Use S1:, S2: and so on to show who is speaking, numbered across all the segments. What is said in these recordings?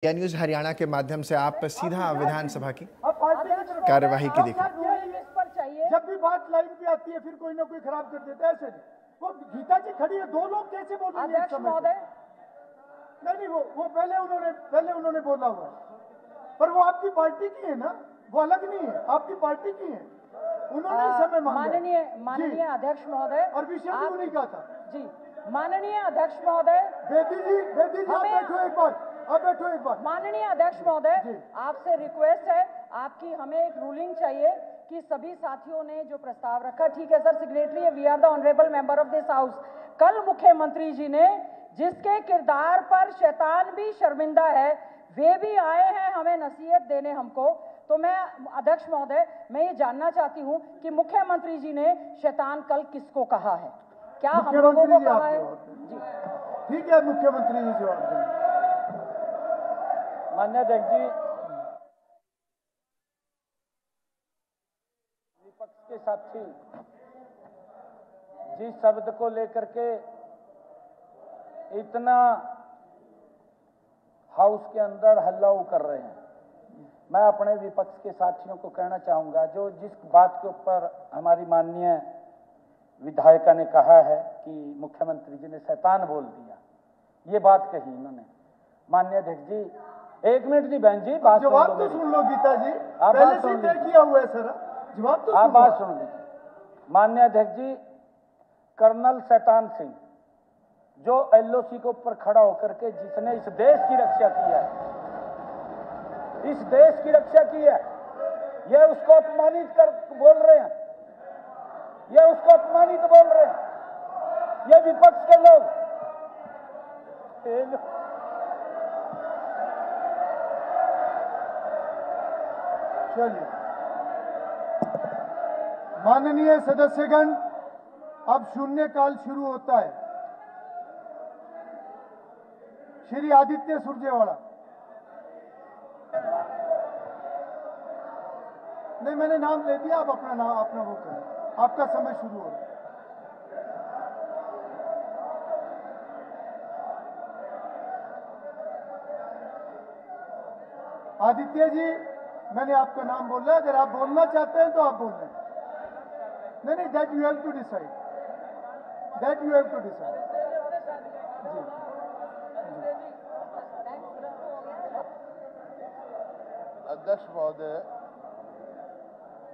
S1: या न्यूज हरियाणा के माध्यम से आप सीधा विधानसभा की कार्यवाही की देखें।
S2: जब भी बात लाइन पे आती है फिर कोई ना कोई खराब कर देता है। ऐसे नहीं, वो गीता जी खड़ी है, दो लोग कैसे बोल रहे हैं एक समय पे? नहीं, वो पहले उन्होंने बोला हुआ है, पर वो आपकी पार्टी की है ना, वो अलग नहीं है, आपकी पार्टी की है। उन्होंने समय मांगा।
S3: माननीय अध्यक्ष महोदय,
S2: और विषय भी उन्हीं का था
S3: जी। माननीय अध्यक्ष महोदय,
S2: बेदी जी आप बैठो एक बार।
S3: माननीय अध्यक्ष महोदय, आपसे रिक्वेस्ट है, आपकी हमें एक रूलिंग चाहिए कि सभी साथियों ने जो प्रस्ताव रखा, ठीक है सर, सिग्नेटरी है, we are the honourable member of this house. कल मुख्यमंत्री जी ने, जिसके किरदार पर शैतान भी शर्मिंदा है, वे भी आए हैं हमें नसीहत देने हमको। तो मैं अध्यक्ष महोदय, मैं ये जानना चाहती हूं कि मुख्यमंत्री जी ने शैतान कल किसको कहा है? क्या हम लोगों को कहा है? जी
S2: ठीक है, मुख्यमंत्री जी जवाब दें।
S4: माननीय अध्यक्ष जी, विपक्ष के साथी जिस शब्द को लेकर के इतना हाउस के अंदर हल्लाऊ कर रहे हैं, मैं अपने विपक्ष के साथियों को कहना चाहूंगा, जो जिस बात के ऊपर हमारी माननीय विधायिका ने कहा है कि मुख्यमंत्री जी ने शैतान बोल दिया, ये बात कही इन्होंने। माननीय अध्यक्ष जी, एक मिनट जी, बहन जी, बात
S2: जवाब तो सुन लो गीता जी, पहले से तय किया हुआ है सर, जवाब तो
S4: आप बात सुन लीजिए। माननीय अध्यक्ष जी, कर्नल शैतान सिंह जो एलओसी के ऊपर खड़ा होकर के जिसने इस देश की रक्षा की है, इस देश की रक्षा की है, ये उसको अपमानित कर बोल रहे हैं, ये उसको अपमानित बोल रहे हैं, ये विपक्ष के लोग।
S2: चलिए, माननीय सदस्यगण, अब शून्यकाल शुरू होता है। श्री आदित्य सुरजेवाला। नहीं, मैंने नाम ले दिया, आप अपना वो करें, आपका समय शुरू हो रहा है। आदित्य जी, मैंने आपका नाम बोला, अगर आप बोलना चाहते हैं तो आप बोल रहे हैं। नहीं, that you have to decide, जी।
S5: अध्यक्ष महोदय,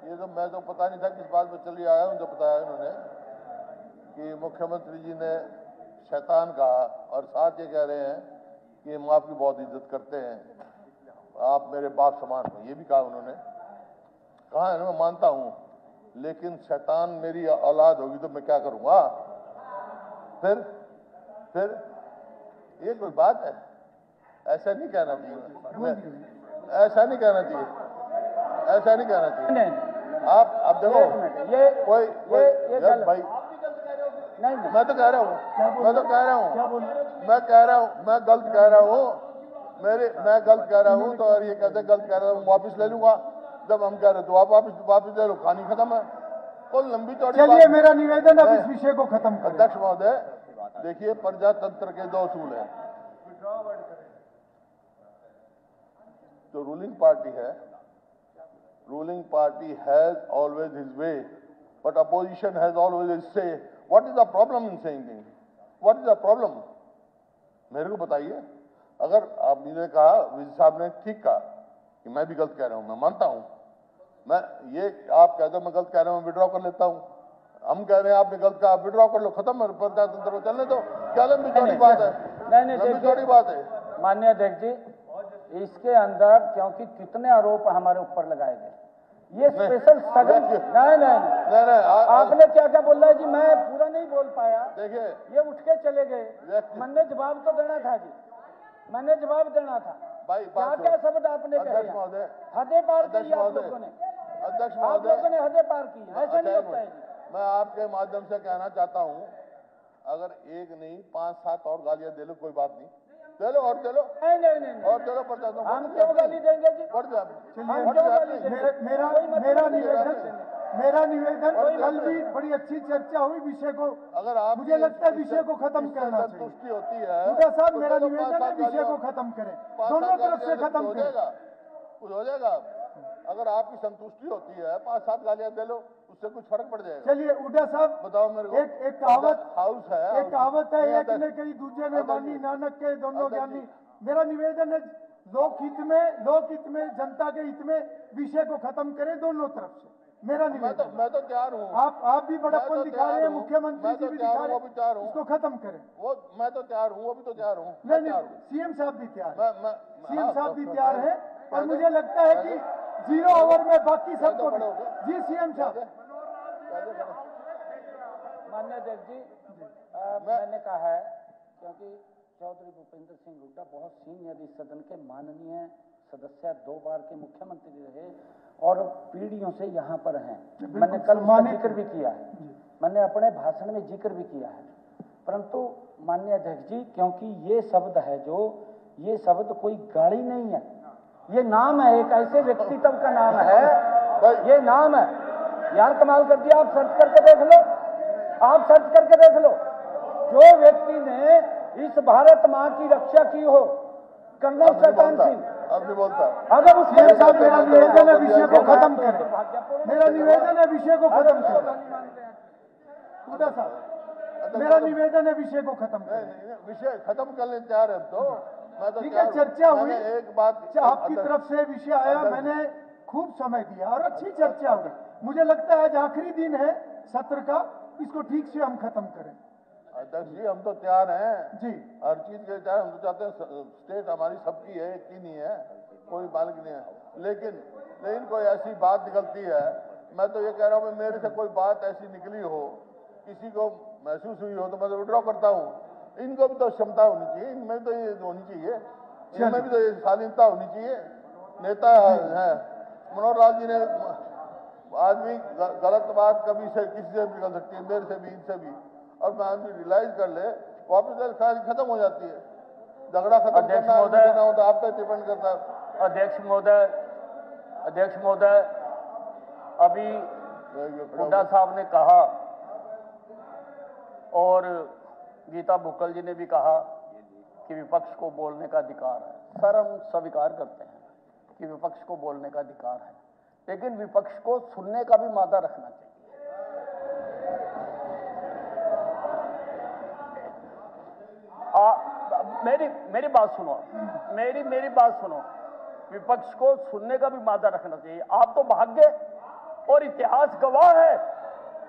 S5: ये तो मैं तो पता नहीं था किस बात पर चली आया हूं, जो बताया उन्होंने कि मुख्यमंत्री जी ने शैतान कहा, और साथ ये कह रहे हैं कि हम आपकी बहुत इज्जत करते हैं, आप मेरे बाप समान हो, ये भी कहा उन्होंने। कहा है ना, मैं मानता हूं, लेकिन शैतान मेरी औलाद होगी तो मैं क्या करूंगा? फिर ये कोई बात है? ऐसा नहीं कहना चाहिए, ऐसा नहीं कहना चाहिए। आप अब देखो, कोई भाई, नहीं, मैं तो कह रहा हूँ, मैं गलत कह रहा हूँ, तो और ये कहते गलत कह रहा हूँ, वापिस ले लूंगा। जब हम कह रहे तो आप वापिस ले लो, कहानी खत्म है। कोई लंबी चौड़ी।
S2: चलिए, मेरा निवेदन अब इस विषय को खत्म करें।
S5: अध्यक्ष महोदय, देखिए, प्रजातंत्र के दो असूल हैं। जो रूलिंग पार्टी है, ruling party has always his way, but opposition has always his say. What is the problem in saying things? What is the problem? मेरे को बताइए। अगर आपने कहा, विजय साहब ने ठीक कहा कि मैं भी गलत कह रहा हूं, मैं मानता हूं, मैं ये आप कहते हो मैं गलत कह रहा हूं, मैं विड्रॉ कर लेता हूं। हम कह रहे हैं आपने गलत कहा, विड्रॉ कर लो, खत्म, प्रजातंत्र को चलने दो। क्या लंबी चौड़ी बात है? लंबी चौड़ी बात है।
S4: माननीय अध्यक्ष जी, इसके अंदर क्योंकि कितने आरोप हमारे ऊपर लगाए गए, ये स्पेशल सदन नहीं, आपने क्या क्या बोला है जी, मैं पूरा नहीं बोल पाया।
S5: देखिए,
S4: ये उठ के चले गए, मैंने जवाब तो देना था जी, मैंने जवाब देना था
S5: भाई।
S4: क्या शब्द आपने कहे? हदें पार की आप लोगों ने, आप लोगों ने हदें पार की, ऐसा नहीं होता है।
S5: मैं आपके माध्यम से कहना चाहता हूं, अगर एक नहीं 5-7 और गालियां दे लो, कोई बात नहीं, दे लो और दे लो।
S4: नहीं,
S5: और दे लो, पर
S4: हम क्यों गाली देंगे जी?
S5: पढ़ जाए।
S2: मेरा निवेदन मेरा निवेदन, कल भी बड़ी अच्छी चर्चा हुई विषय को,
S5: अगर आप
S2: मुझे लगता है विषय को खत्म करना चाहिए।
S5: संतुष्टि होती है
S2: हुड्डा साहब,
S5: तो
S2: मेरा
S5: चलो
S2: निवेदन है विषय को खत्म करें,
S5: 5
S2: दोनों
S5: साल
S2: तरफ से
S5: गालियां
S2: खत्म
S5: हो
S2: करें।
S5: जाएगा, कुछ हो जाएगा। अगर आपकी संतुष्टि होती है 5-7 गालियां दे लो, उससे कुछ फर्क पड़ जाएगा।
S2: चलिए हुड्डा साहब,
S5: बताओ मेरे को।
S2: एक कहावत
S5: हाउस है,
S2: एक कहावत है,
S5: नहीं
S2: एक
S5: आता-
S2: ने कही दूसरे ने
S5: आता
S2: मानी,
S5: जी।
S2: नानक के दोनों
S5: आता
S2: ज्ञानी।
S5: जी।
S2: मेरा निवेदन है लोकहित में जनता के हित में विषय को खत्म करें दोनों तरफ से, मेरा निवेदन।
S5: मैं तो तैयार हूँ।
S2: आप भी
S5: मैं
S2: बड़प्पन
S5: तो
S2: दिखा रहे हैं,
S5: तैयार हूँ।
S2: मुख्यमंत्री
S5: मैं
S2: जी
S5: तो
S2: भी
S5: तैयार
S2: दिखा
S5: हूँ,
S2: रहे
S5: वो भी तैयार
S2: हैं,
S5: हूँ।
S2: इसको खत्म करें।
S5: वो मैं तो तैयार हूँ, वो भी तो तैयार हूँ।
S2: नहीं
S5: तैयार
S2: नहीं,
S5: हूँ।
S2: सीएम साहब भी तैयार
S5: मैं
S2: है, सीएम साहब भी
S5: हाँ,
S2: तैयार है, और
S5: कैसे?
S2: मुझे लगता है कि 0 ओवर में बाकी सबको
S5: खड़े हो गए?
S2: जी सीएम साहब।
S4: मान्य अध्यक्ष जी, मैंने कहा है क्योंकि चौधरी भूपेंद्र सिंह हुड्डा बहुत सीनियर इस सदन के माननीय सदस्य, 2 बार के मुख्यमंत्री रहे और पीढ़ियों से यहाँ पर हैं। मैंने कल उसका जिक्र भी किया है, मैंने अपने भाषण में जिक्र भी किया है। परंतु माननीय अध्यक्ष जी, क्योंकि ये शब्द है जो, ये शब्द कोई गाली नहीं है, ये नाम है, एक ऐसे व्यक्तित्व का नाम है, ये नाम है। यार कमाल कर दिया, आप सर्च करके देख लो, आप सर्च करके देख लो। जो व्यक्ति ने इस भारत माँ की रक्षा की हो, कर्नल शैतान सिंह,
S5: अब नहीं बोलता।
S2: अगर उस साहब, मेरा निवेदन है विषय को खत्म करें, मेरा निवेदन है विषय को खत्म करें। हुड्डा साहब, मेरा निवेदन है विषय को खत्म करें।
S5: नहीं, विषय खत्म करने तैयार है तो मैं तो
S2: ठीक है,
S5: तैयार हूँ।
S2: चर्चा हुई,
S5: मैंने एक बात
S2: आपकी तरफ से विषय आया, मैंने खूब समय दिया और अच्छी चर्चा हुई। मुझे लगता है आज आखिरी दिन है सत्र का, इसको ठीक से हम खत्म करें।
S5: अध्यक्ष जी, हम तो तैयार हैं
S2: जी,
S5: हर चीज के तैयार। हम तो चाहते हैं स्टेट हमारी सबकी है, एक की नहीं है, कोई मालिक नहीं है। लेकिन कोई ऐसी बात निकलती है, मैं तो ये कह रहा हूँ मेरे से कोई बात ऐसी निकली हो, किसी को महसूस हुई हो, तो मैं तो विड्रॉ करता हूँ। इनको भी तो क्षमता होनी चाहिए, इनमें भी तो ये होनी चाहिए, इनमें भी तो ये स्वाधीनता होनी चाहिए। नेता है मनोहर लाल जी ने, आदमी गलत बात कभी से किसी से भी निकल सकती है, मेरे से भी, इनसे भी, और मैं आदमी रियलाइज कर ले, वापस सारी खत्म हो जाती है। झगड़ा खत्म करना हो तो आप पे डिपेंड करता है।
S4: अध्यक्ष महोदय, अभी हुड्डा साहब ने कहा और गीता बुक्कल जी ने भी कहा कि विपक्ष को बोलने का अधिकार है। सर, हम स्वीकार करते हैं कि विपक्ष को बोलने का अधिकार है, लेकिन विपक्ष को सुनने का भी मादा रखना चाहिए। मेरी बात सुनो, मेरी बात सुनो। विपक्ष को सुनने का भी मादा रखना चाहिए। आप तो भाग गए, और इतिहास गवाह है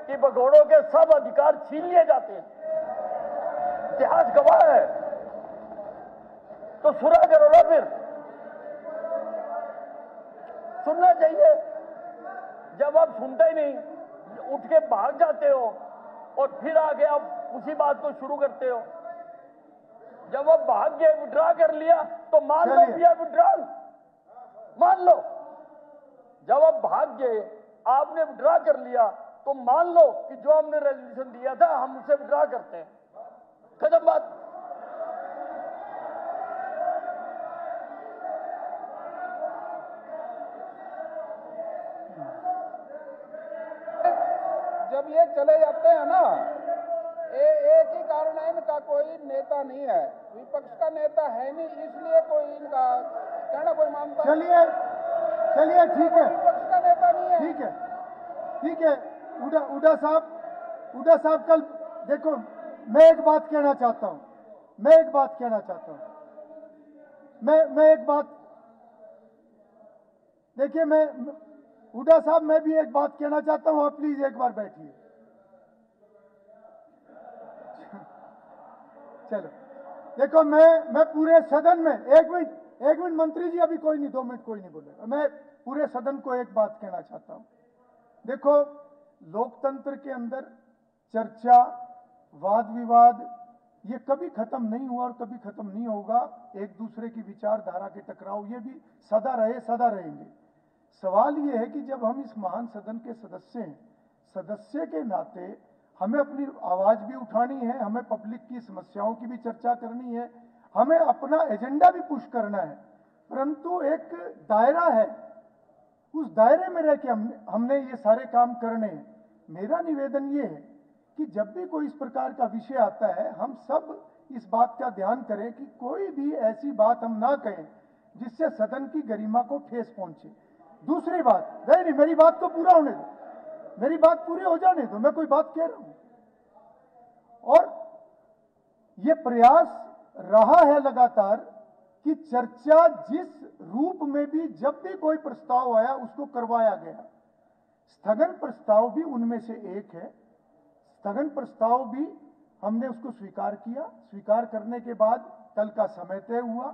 S4: कि भगोड़ों के सब अधिकार छीन लिए जाते हैं, इतिहास गवाह है। तो सुना करो ना, फिर सुनना चाहिए। जब आप सुनते ही नहीं, उठ के भाग जाते हो और फिर आगे आप उसी बात को शुरू करते हो। जब आप भाग गए, विड्रॉ कर लिया, तो मान लो भैया विड्रॉल, मान लो। जब आप भाग गए, आपने विड्रॉ कर लिया, तो मान लो कि जो हमने रेजोल्यूशन दिया था हम उसे विड्रॉ करते हैं, खत्म बात।
S6: जब ये चले जाते हैं ना, एक ही कारण है, इनका कोई नेता नहीं है, विपक्ष का नेता है नहीं, इसलिए कोई इनका कहना कोई मानता।
S2: चलिए ठीक है,
S6: विपक्ष का नेता नहीं है।
S2: ठीक है। हुड्डा साहब, कल देखो, मैं एक बात कहना चाहता हूं, मैं एक बात, देखिए, हुड्डा साहब, मैं भी एक बात कहना चाहता हूं, आप प्लीज एक बार बैठिए। चलो, देखो, मैं पूरे सदन में, एक मिनट मंत्री जी, अभी कोई नहीं, 2 मिनट कोई नहीं बोलेगा। मैं पूरे सदन को एक बात कहना चाहता हूं। देखो, लोकतंत्र के अंदर चर्चा, वाद विवाद, ये कभी खत्म नहीं हुआ और कभी खत्म नहीं होगा। एक दूसरे की विचारधारा के टकराव ये भी सदा रहेंगे। सवाल ये है कि जब हम इस महान सदन के सदस्य हैं, सदस्य के नाते हमें अपनी आवाज भी उठानी है, हमें पब्लिक की समस्याओं की भी चर्चा करनी है, हमें अपना एजेंडा भी पुश करना है, परंतु एक दायरा है, उस दायरे में रह के हमने ये सारे काम करने हैं। मेरा निवेदन ये है कि जब भी कोई इस प्रकार का विषय आता है, हम सब इस बात का ध्यान करें कि कोई भी ऐसी बात हम ना कहें जिससे सदन की गरिमा को ठेस पहुंचे। दूसरी बात, नहीं, मेरी बात तो पूरा होने दो, मेरी बात पूरी हो जाने दो, मैं कोई बात कह रहा हूं। और ये प्रयास रहा है लगातार कि चर्चा जिस रूप में भी जब भी कोई प्रस्ताव आया उसको करवाया गया। स्थगन प्रस्ताव भी उनमें से एक है। स्थगन प्रस्ताव भी हमने उसको स्वीकार किया। स्वीकार करने के बाद कल का समय तय हुआ।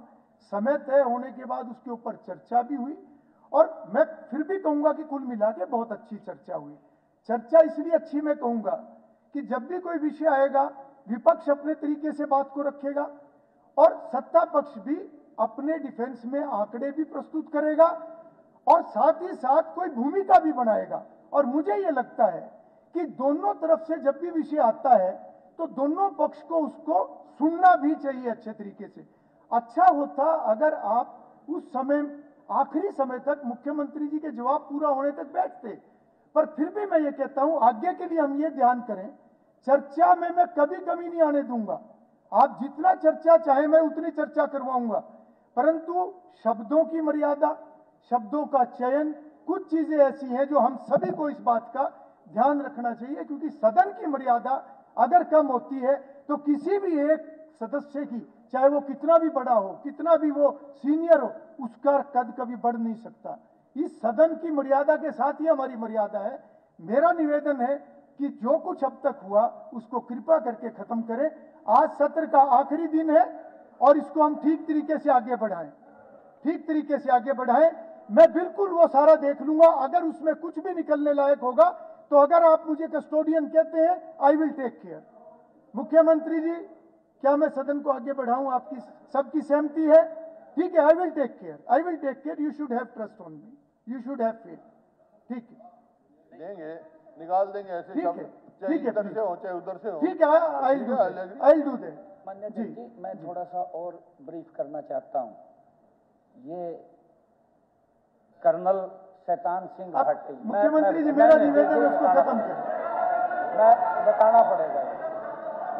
S2: समय तय होने के बाद उसके ऊपर चर्चा भी हुई और मैं फिर भी कहूंगा कि कुल मिला के बहुत अच्छी चर्चा हुई। चर्चा इसलिए अच्छी मैं कहूंगा कि जब भी कोई विषय आएगा, विपक्ष अपने तरीके से बात को रखेगा और सत्ता पक्ष भी अपने डिफेंस में आंकड़े भी प्रस्तुत करेगा और साथ ही साथ कोई भूमिका भी बनाएगा। और मुझे यह लगता है कि दोनों तरफ से जब भी विषय आता है तो दोनों पक्ष को उसको सुनना भी चाहिए अच्छे तरीके से। अच्छा होता अगर आप उस समय आखिरी समय तक मुख्यमंत्री जी के जवाब पूरा होने तक बैठते, पर फिर भी मैं ये कहता हूं आगे के लिए हम ये ध्यान करें, चर्चा में मैं कभी कमी नहीं आने दूंगा। आप जितना चर्चा चाहे मैं उतनी चर्चा करवाऊंगा, परंतु शब्दों की मर्यादा, शब्दों का चयन, कुछ चीजें ऐसी हैं जो हम सभी को इस बात का ध्यान रखना चाहिए, क्योंकि सदन की मर्यादा अगर कम होती है तो किसी भी एक सदस्य की, चाहे वो कितना भी बड़ा हो, कितना भी वो सीनियर हो, उसका कद कभी बढ़ नहीं सकता। इस सदन की मर्यादा के साथ ही हमारी मर्यादा है। मेरा निवेदन है कि जो कुछ अब तक हुआ उसको कृपा करके खत्म करें। आज सत्र का आखिरी दिन है और इसको हम ठीक तरीके से आगे बढ़ाएं, ठीक तरीके से आगे बढ़ाएं। मैं बिल्कुल वो सारा देख लूंगा, अगर उसमें कुछ भी निकलने लायक होगा तो अगर आप मुझे कस्टोडियन कहते हैं, आई विल टेक केयर। मुख्यमंत्री जी, क्या मैं सदन को आगे बढ़ाऊं? आपकी सबकी सहमति है? ठीक है, I will take care, I will take care. You should have trust on me, you should have faith. ठीक है,
S5: देंगे, निकाल देंगे ऐसे
S2: ठीक
S5: शब्द,
S2: है,
S5: चाहे
S2: ठीक है,
S5: इधर से हो चाहे उधर से हो।
S2: ठीक है, आई विल डू दैट।
S4: मान्य जी, मैं थोड़ा सा और ब्रीफ करना चाहता हूं। ये कर्नल शैतान सिंह भाटी,
S2: मुख्यमंत्री जी, मेरा निवेदन है उसको खत्म करें।
S4: मैं बताना पड़ेगा,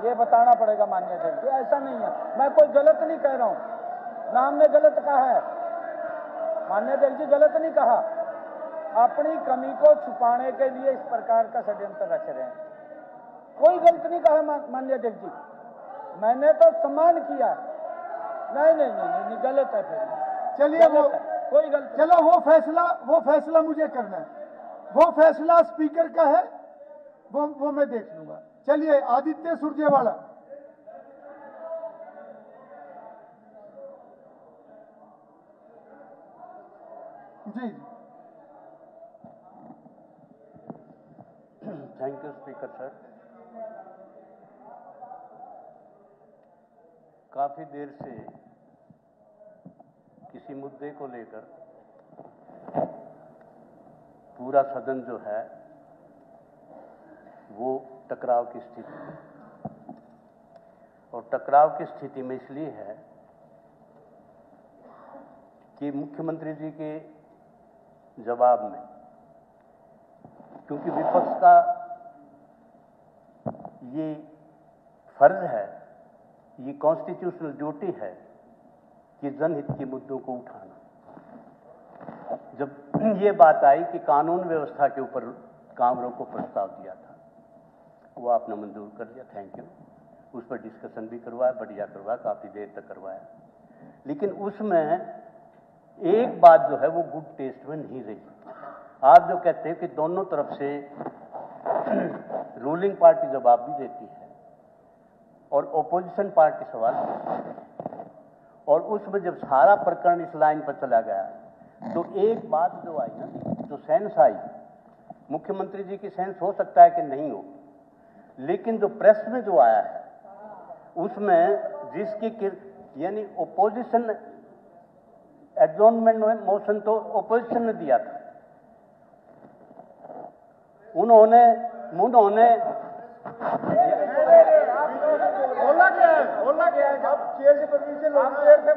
S4: ये बताना पड़ेगा मान्य जी, ऐसा नहीं है, मैं कोई गलत नहीं कह रहा हूं, ना हमने गलत कहा है, मान्य जी गलत नहीं कहा। अपनी कमी को छुपाने के लिए इस प्रकार का षड्यंत्र रच रहे हैं। कोई गलत नहीं कहा मान्य जी, मैंने तो सम्मान किया। नहीं, गलत है फिर।
S2: चलिए, वो
S4: कोई गलत,
S2: चलो वो फैसला मुझे करना है, वो फैसला स्पीकर का है, वो मैं देख लूंगा। चलिए, आदित्य सुरजेवाला। जी,
S7: थैंक यू स्पीकर सर। काफी देर से किसी मुद्दे को लेकर पूरा सदन जो है वो टकराव की स्थिति में, और टकराव की स्थिति में इसलिए है कि मुख्यमंत्री जी के जवाब में, क्योंकि विपक्ष का ये फर्ज है, ये कॉन्स्टिट्यूशनल ड्यूटी है कि जनहित के मुद्दों को उठाना। जब ये बात आई कि कानून व्यवस्था के ऊपर कामरों को प्रस्ताव दिया था, वो आपने मंजूर कर लिया, थैंक यू। उस पर डिस्कशन भी करवाया, बढ़िया करवाया, काफ़ी देर तक करवाया, लेकिन उसमें एक बात जो है वो गुड टेस्ट में नहीं रही। आप जो कहते हैं कि दोनों तरफ से रूलिंग पार्टी जवाब भी देती है और ओपोजिशन पार्टी सवाल पूछती है, और उसमें जब सारा प्रकरण इस लाइन पर चला गया तो एक बात जो आई ना, जो सेंस आई, मुख्यमंत्री जी की सेंस हो सकता है कि नहीं हो, लेकिन जो प्रेस में जो आया है उसमें जिसकी यानी ओपोजिशन एडजॉर्नमेंट मोशन तो ओपोजिशन ने दिया था, उन्होंने
S5: बोला क्या है?
S2: बोलना क्या है? आप चेयर से परमिशन लो।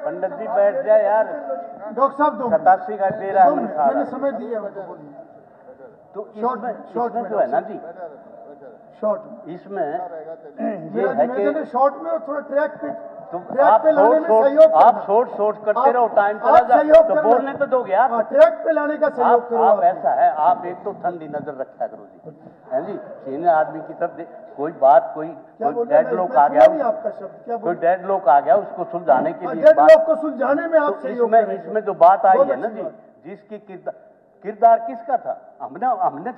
S7: पंडित जी बैठ जाए यार।
S2: डॉक्टर साहब दो
S7: 87 का दे रहा है
S2: मैंने समय दिया उनको बोलिए।
S7: तो इसमें जो है ना जी,
S2: शॉर्ट
S7: इसमें ये
S2: मेरा
S7: है कि
S2: शॉर्ट में और थोड़ा ट्रैक पे
S7: तुम
S2: ट्रैक
S7: आप
S2: पे लाने में सहयोग
S7: शॉर्ट करते
S2: आप-
S7: रहो, टाइम चला
S2: आप
S7: जाए
S2: सहयोग
S7: तो
S2: करना।
S7: बोलने तो दोगे आप।
S2: हाँ, ट्रैक पे लाने का सहयोग करो।
S7: आप ऐसा है, आप एक तो ठंडी नजर रखा करो जी, है जी। सीनियर आदमी की तरफ कोई बात, कोई डेड लोग आ गया,
S2: आपका शब्द क्या
S7: कोई डेड लोग आ गया, उसको सुलझाने के लिए
S2: डेड लोग को सुलझाने में आप
S7: तो
S2: सहयोग
S7: इसमें जो बात आई
S2: बहुत
S7: है ना
S2: अच्छी
S7: जी,
S2: बात।
S7: जिसकी किरदार किसका था, हमने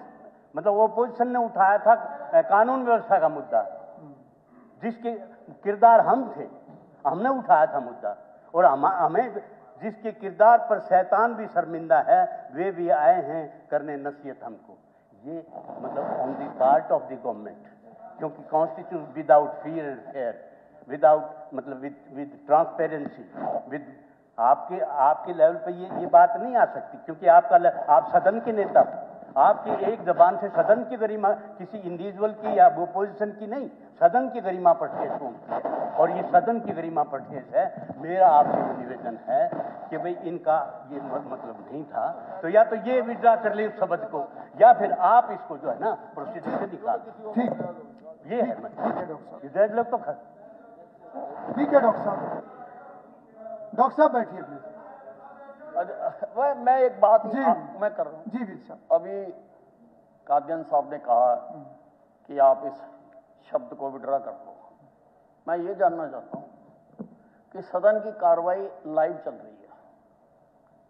S7: मतलब ओपोजिशन ने उठाया था कानून व्यवस्था का मुद्दा, जिसके किरदार हम थे, हमने उठाया था मुद्दा। और हमें जिसके किरदार पर शैतान भी शर्मिंदा है, वे भी आए हैं करने नसीहत हमको। ये मतलब on the part of the government, क्योंकि constitution without fear and fair, without मतलब विद ट्रांसपेरेंसी, विद आपके लेवल पे ये बात नहीं आ सकती, क्योंकि आप सदन के नेता हो। आपकी एक जबान से सदन की गरिमा किसी इंडिविजुअल की या ओपोजिशन की नहीं, सदन की गरिमा पर ठेस पहुंचती है, और ये सदन की गरिमा पर ठेस है। मेरा आपसे निवेदन है कि भाई इनका ये मतलब नहीं था, तो या तो ये विड्रा कर ले उस शब्द को, या फिर आप इसको जो है ना प्रोसीजर से निकाल दो।
S2: ठीक
S7: ये है डेड लोग तो
S2: ठीक है डॉक्टर साहब। डॉक्टर साहब बैठिए प्लीज।
S4: मैं एक बात
S2: जी
S4: मैं कर रहा हूँ
S2: जी वीर साहब।
S4: अभी कादियान साहब ने कहा कि आप इस शब्द को विड्रा कर दो। मैं ये जानना चाहता हूँ कि सदन की कार्रवाई लाइव चल रही है,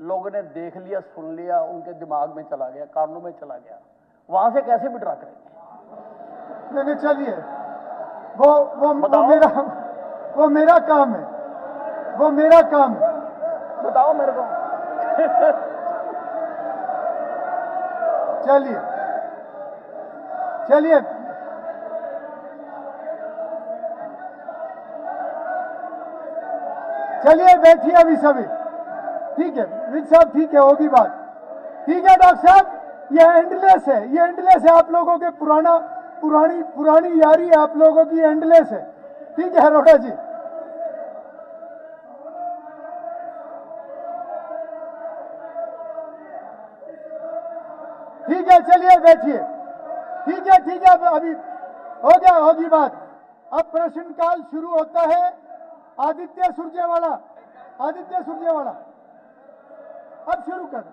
S4: लोगों ने देख लिया, सुन लिया, उनके दिमाग में चला गया, कानों में चला गया, वहां से कैसे विड्रा करेंगे?
S2: नहीं चलिए, वो मेरा काम है, वो मेरा काम है।
S4: बताओ मेरे को।
S2: चलिए चलिए चलिए बैठिए अभी सभी। ठीक है विज साहब, ठीक है, होगी बात। ठीक है डॉक्टर साहब, ये एंडलेस है, ये एंडलेस है। आप लोगों के पुरानी यारी है, आप लोगों की एंडलेस है। ठीक है अरोड़ा जी। ठीक है चलिए बैठिए। ठीक है अभी हो गया, होगी बात। अब प्रश्नकाल शुरू होता है। आदित्य सुरजेवाला अब शुरू कर।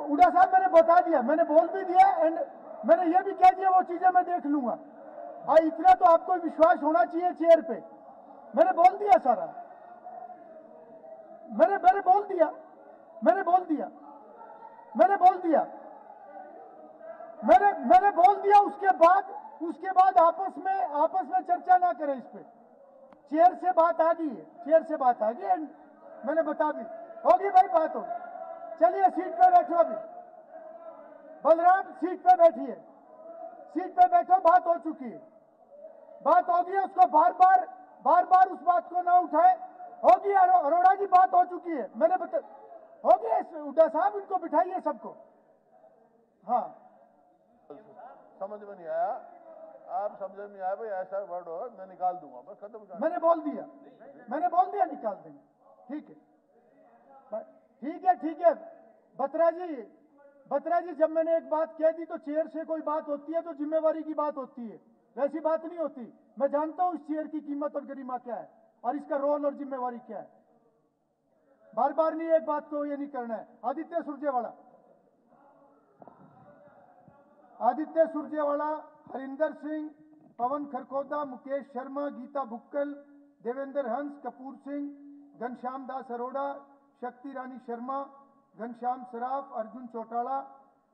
S2: उड़ा साहब मैंने बता दिया, मैंने बोल भी दिया, एंड मैंने ये भी कह दिया वो चीजें मैं देख लूंगा। इतना तो आपको विश्वास होना चाहिए चेयर पे। मैंने बोल दिया सारा, मैंने बोल दिया मैंने बोल दिया उसके बाद आपस में चर्चा ना करें इस पे। चेयर से बात आ गई एंड मैंने बता दी, होगी भाई बात हो। चलिए सीट पे बैठो अभी। बलराम सीट पे बैठिए, सीट पे बैठो। बात हो चुकी है, बात होगी, उसको बार बार उस बात को ना उठाए। होगी अरोड़ा जी, बात हो चुकी है, मैंने होगी। उड्डा साहब इनको बिठाइए सबको। हाँ
S5: समझ में नहीं आया, आप समझ में नहीं आया भाई, ऐसा वर्ड हो मैं निकाल दूंगा, बस खत्म।
S2: मैंने बोल दिया निकाल देंगे। ठीक है बत्रा जी, जब मैंने एक बात कह दी तो चेयर से कोई बात होती है तो जिम्मेवारी की बात होती है, वैसी बात नहीं होती। मैं जानता हूं इस चेयर की कीमत और गरिमा क्या है और इसका रोल और जिम्मेवारी क्या है। बार बार नहीं एक बात को ये नहीं करना है। आदित्य सुरजेवाला, हरिंदर सिंह, पवन खरखोदा, मुकेश शर्मा, गीता भुक्कल, देवेंद्र हंस, कपूर सिंह, घनश्याम दास अरोड़ा, शक्ति रानी शर्मा, घनश्याम सराफ, अर्जुन चौटाला,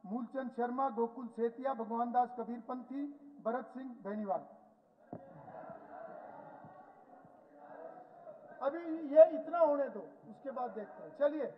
S2: मूलचंद शर्मा, गोकुल सेतिया, भगवान दास कबीरपंथी, भरत सिंह बेनीवाल। अभी ये इतना होने दो, उसके बाद देखते हैं। चलिए